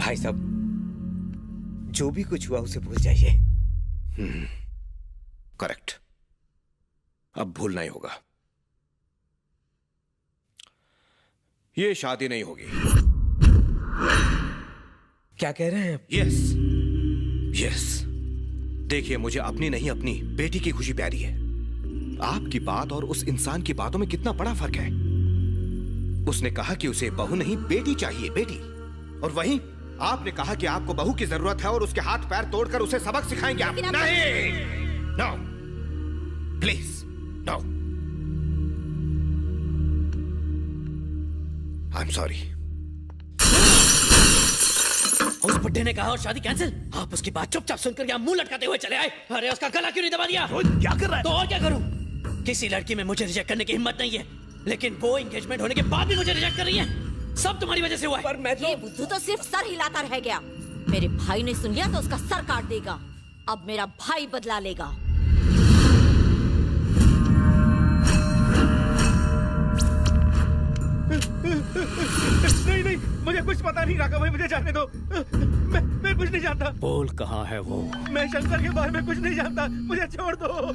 भाई साहब, जो भी कुछ हुआ उसे भूल जाइए। करेक्ट। अब भूलना ही होगा। ये शादी नहीं होगी। क्या कह रहे हैं? Yes yes. देखिए, मुझे अपनी नहीं अपनी बेटी की खुशी प्यारी है। आपकी बात और उस इंसान की बातों में कितना बड़ा फर्क है। उसने कहा कि उसे बहू नहीं बेटी चाहिए, बेटी। और वहीं आपने कहा कि आपको बहू की जरूरत है और उसके हाथ पैर तोड़कर उसे सबक सिखाएंगे आप। नहीं, no, please no. I am sorry. उस बुड्ढे ने कहा और शादी कैंसिल। आप उसकी बात चुपचाप सुनकर यहाँ मुंह लटकाते हुए चले आए। अरे उसका गला क्यों नहीं दबा दिया? क्या कर रहा है? तो और क्या करूं? किसी लड़की में मुझे रिजेक्ट करने की हिम्मत नहीं है, लेकिन वो एंगेजमेंट होने के बाद भी मुझे रिजेक्ट कर रही है। सब तुम्हारी वजह से हुआ है। पर मैं ये बुद्धू तो सिर्फ सर हिलाता रह गया। मेरे भाई ने सुन लिया तो उसका सर काट देगा। अब मेरा भाई बदला लेगा। नहीं नहीं, मुझे कुछ पता नहीं। राघव भाई, मुझे जाने दो। मैं कुछ नहीं जानता। बोल, कहाँ है वो? मैं शंकर के बारे में कुछ नहीं जानता। मुझे छोड़ दो,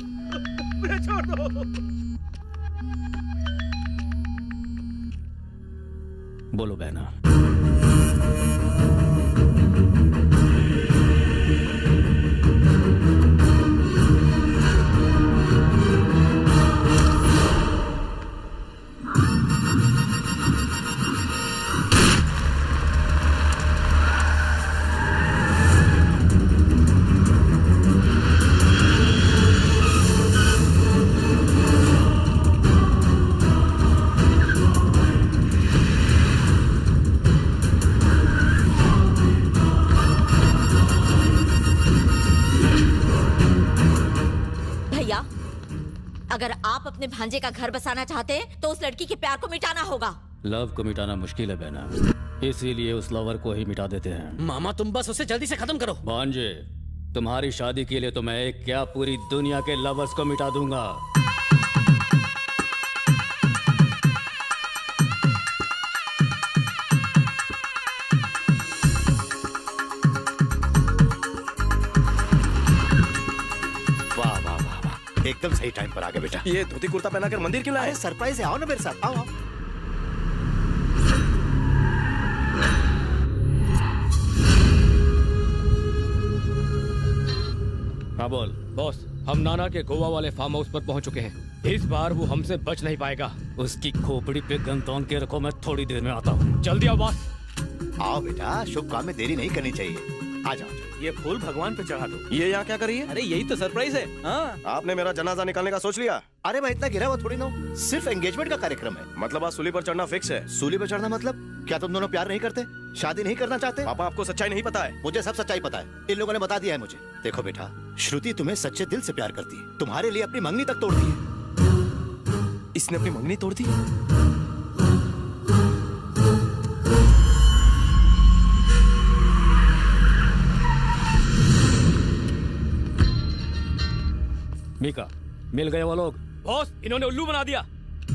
मुझे छोड़ दो। बोलो बहना। अगर आप अपने भांजे का घर बसाना चाहते हैं तो उस लड़की के प्यार को मिटाना होगा। लव को मिटाना मुश्किल है बहना, इसीलिए उस लवर को ही मिटा देते हैं। मामा, तुम बस उसे जल्दी से खत्म करो। भांजे, तुम्हारी शादी के लिए तो मैं एक क्या पूरी दुनिया के लवर्स को मिटा दूंगा। एकदम सही टाइम पर आ गए बेटा। ये धोती कुर्ता पहनाकर मंदिर क्यों लाए? सरप्राइज है, आओ ना मेरे साथ। आओ आओ। हाँ बोल। बॉस, हम नाना के गोवा वाले फार्म हाउस पर पहुंच चुके हैं। इस बार वो हमसे बच नहीं पाएगा। उसकी खोपड़ी पे गन तौन के रखो, मैं थोड़ी देर में आता हूँ। जल्दी आओ बॉस। आओ बेटा, शुभ काम में देरी नहीं करनी चाहिए। आ जाओ। ये फूल भगवान पे चढ़ा दो। ये यहाँ क्या कर रही है? अरे यही तो सरप्राइज है। हाँ। आपने मेरा जनाजा निकालने का सोच लिया? अरे मैं इतना गिरा हुआ थोड़ी ना हूँ। सिर्फ एंगेजमेंट का कार्यक्रम है। मतलब आज सूली पर चढ़ना फिक्स है? सूली पर चढ़ना मतलब क्या तुम दोनों प्यार नहीं करते, शादी नहीं करना चाहते? पापा, आपको सच्चाई नहीं पता है? मुझे सब सच्चाई पता है। इन लोगों ने बता दिया है मुझे। देखो बेटा, श्रुति तुम्हें सच्चे दिल से प्यार करती है। तुम्हारे लिए अपनी मंगनी तक तोड़ दी है। इसने अपनी मंगनी तोड़ दी? मीका, मिल गए वो लोग? बॉस, इन्होंने उल्लू बना दिया।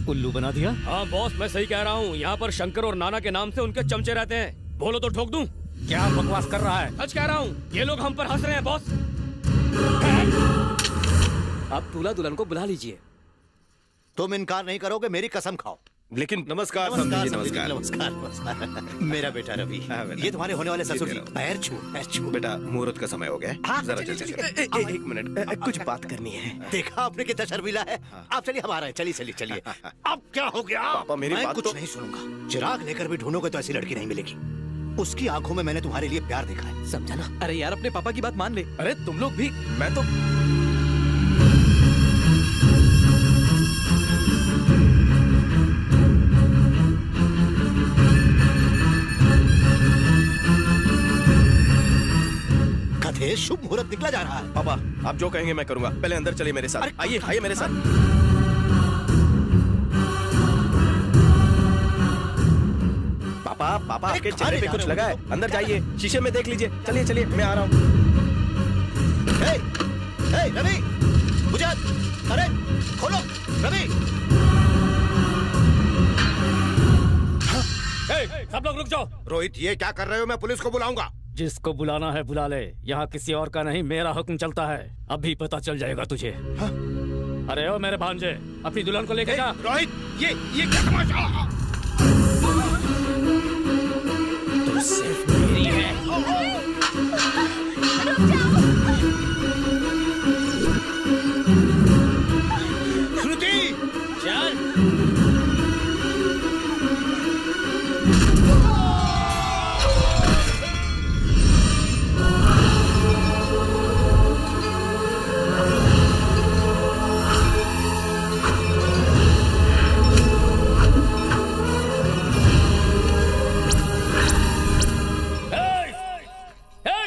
उल्लू बना दिया? हाँ बॉस, मैं सही कह रहा हूँ। यहाँ पर शंकर और नाना के नाम से उनके चमचे रहते हैं। बोलो तो ठोक दूं? क्या बकवास कर रहा है? सच कह रहा हूँ, ये लोग हम पर हंस रहे हैं बॉस। आप दूल्हा दुल्हन को बुला लीजिए। तुम इनकार नहीं करोगे, मेरी कसम खाओ। लेकिन नमस्कार नमस्कार समधी जी, नमस्कार नमस्कार। मेरा बेटा रवि, ये तुम्हारे होने वाले ससुर जी। पैर छू। बेटा, मुहूर्त का समय हो गया है। जरा जल्दी चलो। एक मिनट, कुछ बात करनी है। देखा आपने कितना शर्मीला है। आप चलिए, हम आ रहे हैं। चलिए चलिए चलिए। अब क्या हो गया? पापा, मेरी मैं बात कुछ तो... नहीं सुनूंगा। चिराग लेकर भी ढूंढोगे तो ऐसी लड़की नहीं मिलेगी। उसकी आंखों में मैंने तुम्हारे लिए प्यार देखा है, समझा ना? अरे यार, अपने पापा की बात मान ले। अरे तुम लोग भी। मैं तो... कथे शुभ मुहूर्त निकला जा रहा है। पापा, आप जो कहेंगे मैं करूंगा। पहले अंदर चलिए मेरे साथ। आइए आइए मेरे साथ। पापा, पापा, आपके चेहरे पे कुछ लगा है। अंदर जाइए, शीशे में देख लीजिए। चलिए चलिए, मैं आ रहा हूँ। रवि, मुझे अरे खोलो। रवि, सब लोग रुक जाओ। रोहित, ये क्या कर रहे हो? मैं पुलिस को बुलाऊंगा। जिसको बुलाना है बुला ले, यहाँ किसी और का नहीं, मेरा हुक्म चलता है। अभी पता चल जाएगा तुझे। हाँ? अरे ओ मेरे भांजे, अपनी दुल्हन को लेके जा। रोहित, ये क्या तमाशा? तू सिर्फ मेरी है। श्रुति, चल।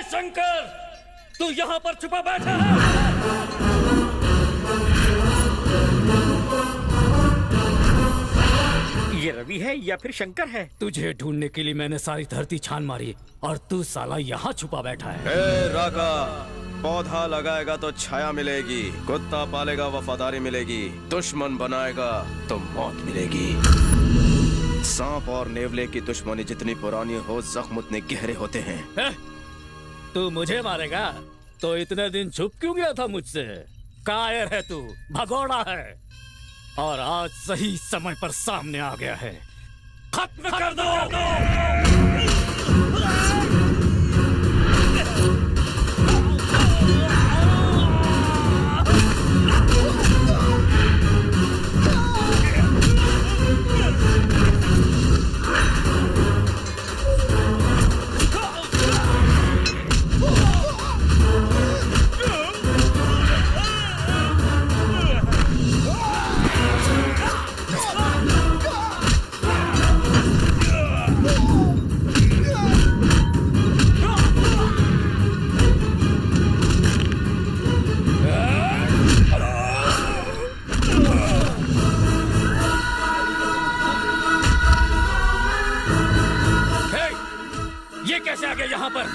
शंकर, तू यहाँ पर छुपा बैठा है। ये रवि है या फिर शंकर है? तुझे ढूंढने के लिए मैंने सारी धरती छान मारी और तू साला यहाँ छुपा बैठा है। राका, पौधा लगाएगा तो छाया मिलेगी, कुत्ता पालेगा वफादारी मिलेगी, दुश्मन बनाएगा तो मौत मिलेगी। सांप और नेवले की दुश्मनी जितनी पुरानी हो, जख्म उतने गहरे होते हैं। तू मुझे मारेगा तो इतने दिन छुप क्यों गया था मुझसे? कायर है तू, भगोड़ा है, और आज सही समय पर सामने आ गया है। खत्म कर दो। कैसे आ गए यहाँ पर?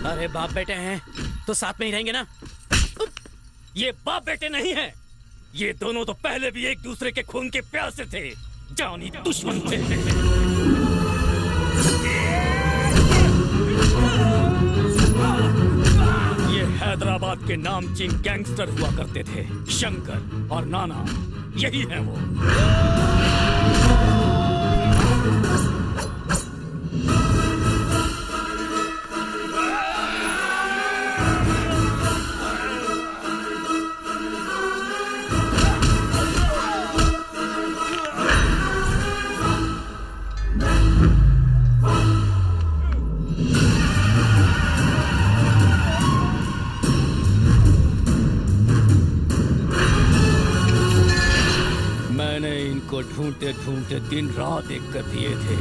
अरे बाप बेटे हैं तो साथ में ही रहेंगे ना? ये बाप बेटे नहीं हैं, ये दोनों तो पहले भी एक दूसरे के खून के प्यासे थे, जानी दुश्मन थे। ये हैदराबाद के नामचीन गैंगस्टर हुआ करते थे, शंकर और नाना, यही है वो। मैंने इनको ढूंढते ढूंढते दिन रात एक कर दिए थे।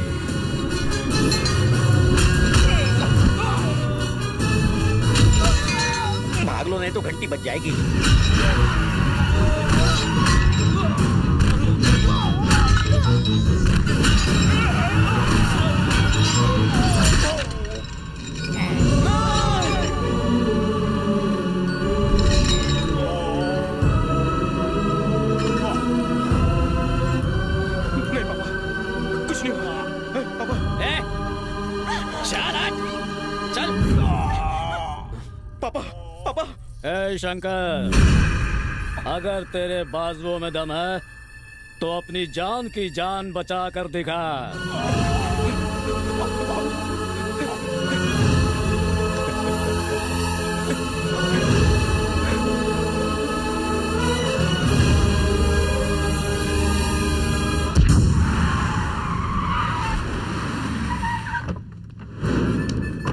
भाग लो नहीं तो घंटी बज जाएगी। ए शंकर, अगर तेरे बाजुओं में दम है तो अपनी जान की जान बचा कर दिखा।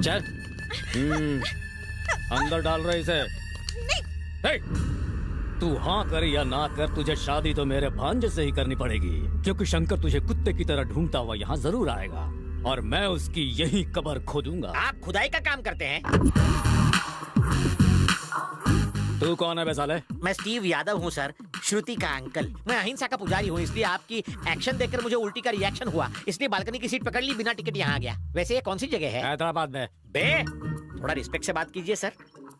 चल, अंदर डाल रहे इसे। नहीं। तू हाँ कर या ना कर, तुझे शादी तो मेरे भांजे से ही करनी पड़ेगी, क्योंकि शंकर तुझे कुत्ते की तरह ढूंढता हुआ यहाँ जरूर आएगा और मैं उसकी यही कब्र खोदूंगा। आप खुदाई का काम करते हैं? तू कौन है बे साले? मैं स्टीव यादव हूँ सर, श्रुति का अंकल। मैं अहिंसा का पुजारी हूँ, इसलिए आपकी एक्शन देखकर मुझे उल्टी का रिएक्शन हुआ, इसलिए बालकनी की सीट पकड़ ली, बिना टिकट यहाँ आ गया। वैसे ये कौन सी जगह है? हैदराबाद में। बे थोड़ा रिस्पेक्ट से बात कीजिए सर।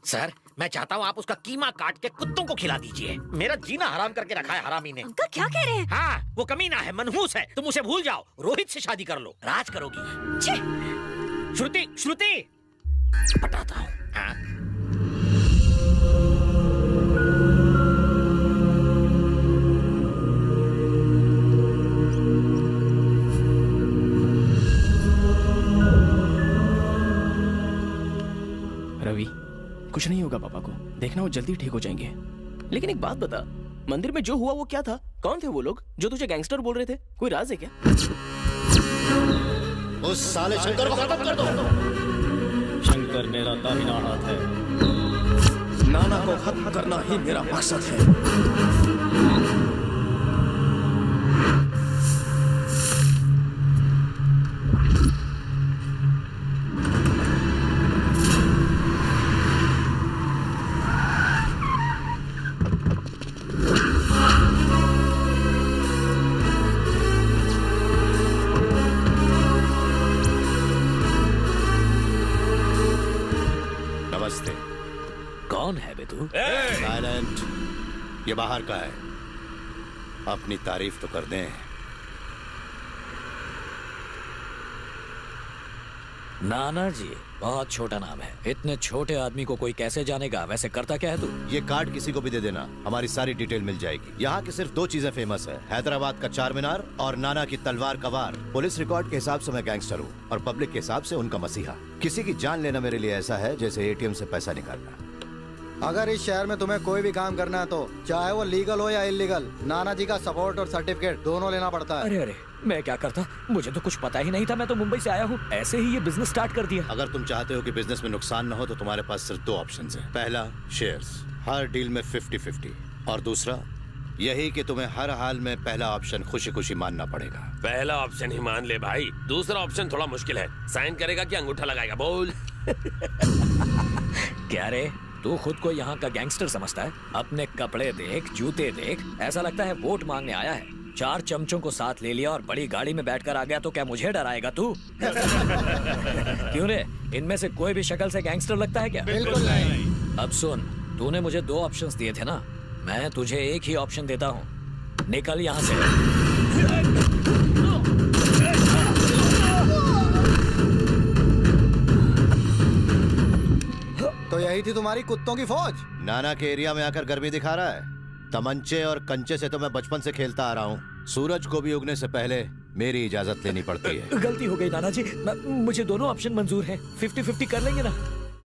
सर मैं चाहता हूँ आप उसका कीमा काट के कुत्तों को खिला दीजिए। मेरा जीना हराम करके रखा है हरामी ने। अंकल क्या कह रहे हैं? हाँ वो कमीना है, मनहूस है। तुम उसे भूल जाओ, रोहित से शादी कर लो, राज करोगी। छी! श्रुति श्रुति बताता हूँ। हाँ रवि, कुछ नहीं होगा पापा को, देखना वो जल्दी ठीक हो जाएंगे। लेकिन एक बात बता, मंदिर में जो हुआ वो क्या था? कौन थे वो लोग जो तुझे गैंगस्टर बोल रहे थे? कोई राज है क्या? उस साले शंकर को खत्म कर दो। शंकर मेरा दाहिना हाथ है। नाना को खत्म करना ही मेरा मकसद है। नमस्ते। कौन है बे तू? साइलेंट। ये बाहर का है, अपनी तारीफ तो कर दें। नाना जी बहुत छोटा नाम है, इतने छोटे आदमी को कोई कैसे जानेगा? वैसे करता क्या है तू? ये कार्ड किसी को भी दे देना, हमारी सारी डिटेल मिल जाएगी। यहाँ की सिर्फ 2 चीजें फेमस है, हैदराबाद का चार मीनार और नाना की तलवार का वार। पुलिस रिकॉर्ड के हिसाब से मैं गैंगस्टर हूँ और पब्लिक के हिसाब से उनका मसीहा। किसी की जान लेना मेरे लिए ऐसा है जैसे एटीएम से पैसा निकालना। अगर इस शहर में तुम्हें कोई भी काम करना है तो चाहे वो लीगल हो या इलीगल, नाना जी का सपोर्ट और सर्टिफिकेट दोनों लेना पड़ता है। अरे अरे, मैं क्या करता, मुझे तो कुछ पता ही नहीं था। मैं तो मुंबई से आया हूँ, ऐसे ही ये बिजनेस स्टार्ट कर दिया। अगर तुम चाहते हो कि बिजनेस में नुकसान न हो तो तुम्हारे पास सिर्फ 2 ऑप्शंस हैं। पहला शेयर्स, हर डील में 50-50, और दूसरा यही कि तुम्हें हर हाल में पहला ऑप्शन खुशी खुशी मानना पड़ेगा। पहला ऑप्शन ही मान ले भाई, दूसरा ऑप्शन थोड़ा मुश्किल है। साइन करेगा कि अंगूठा लगाएगा? बोल। क्या रे, तू खुद को यहाँ का गैंगस्टर समझता है? अपने कपड़े देख, जूते देख, ऐसा लगता है वोट मांगने आया है। 4 चमचों को साथ ले लिया और बड़ी गाड़ी में बैठकर आ गया तो क्या मुझे डराएगा तू? क्यों रे, इनमें से कोई भी शक्ल से गैंगस्टर लगता है क्या? बिल्कुल नहीं। अब सुन, तूने मुझे 2 ऑप्शंस दिए थे ना, मैं तुझे एक ही ऑप्शन देता हूँ, निकल यहाँ से। तो यही थी तुम्हारी कुत्तों की फौज? नाना के एरिया में आकर गर्मी दिखा रहा है? तमंचे और कंचे से तो मैं बचपन से खेलता आ रहा हूँ। सूरज को भी उगने से पहले मेरी इजाजत लेनी पड़ती है। गलती हो गई नाना जी, मुझे दोनों ऑप्शन मंजूर हैं। 50-50 कर लेंगे ना?